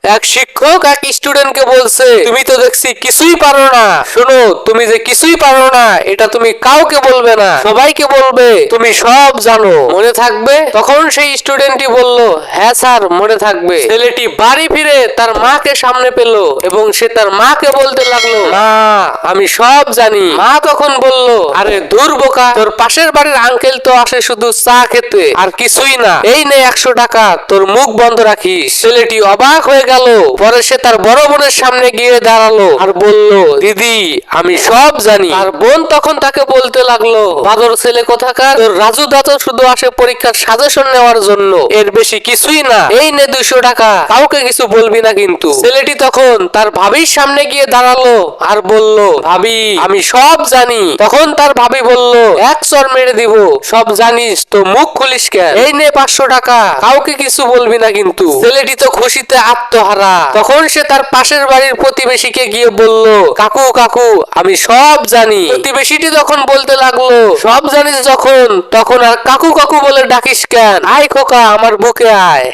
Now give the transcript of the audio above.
এক শিক্ষক এক স্টুডেন্টকে বলছে, তুমি তো দেখছি কিছুই পারো না। শোনো, তুমি যে কিছুই পারো না এটা তুমি কাউকে বলবে না, সবাইকে বলবে তুমি সব জানো। মনে থাকবে? তখন সেই স্টুডেন্টটি বলল, হ্যাঁ স্যার, মনে থাকবে। ছেলেটি বাড়ি ফিরে তার মাকে সামনে পেল এবং সে তার মাকে বলতে লাগলো, মা, আমি সব জানি। মা তখন বলল, আরে দূর বোকা, তোর পাশের বাড়ির আঙ্কেল তো আসে শুধু চা খেতে, আর কিছুই না। এই নে 100 টাকা, তোর মুখ বন্ধ রাখিস। ছেলেটি অবাক হয়ে গেল। পরে সে তার বড় বোনের সামনে গিয়ে দাঁড়ালো আর বলল, দিদি, আমি সব জানি। আর বোন তখন তাকে বলতে লাগলো, বাদর ছেলে কোথাকার, তোর রাজু দা তো শুধু আসে পরীক্ষার সাজেশন নেওয়ার জন্য, এর বেশি কিছুই না। এই নে 200 টাকা, কাউকে কিছু বলবি না কিন্তু। ছেলেটি তখন তার ভাবির সামনে গিয়ে দাঁড়ালো আর বলল, ভাবি, আমি সব জানি। তখন তার ভাবি বলল, এক চর মেরে দিব, সব জানিস তো মুখ খুলিস কেন? এই নে 500 টাকা, কাউকে কিছু বলবি না কিন্তু। ছেলেটি তো খুশিতে আত্মহারা। তখন সে তার পাশের বাড়ির প্রতিবেশীকে গিয়ে বলল, কাকু কাকু, আমি সব জানি। প্রতিবেশীটি তখন বলতে লাগলো, সব জানিস যখন, তখন আর কাকু কাকু বলে ডাকিস কেন? আয় খোকা, আমার বুকে আয়।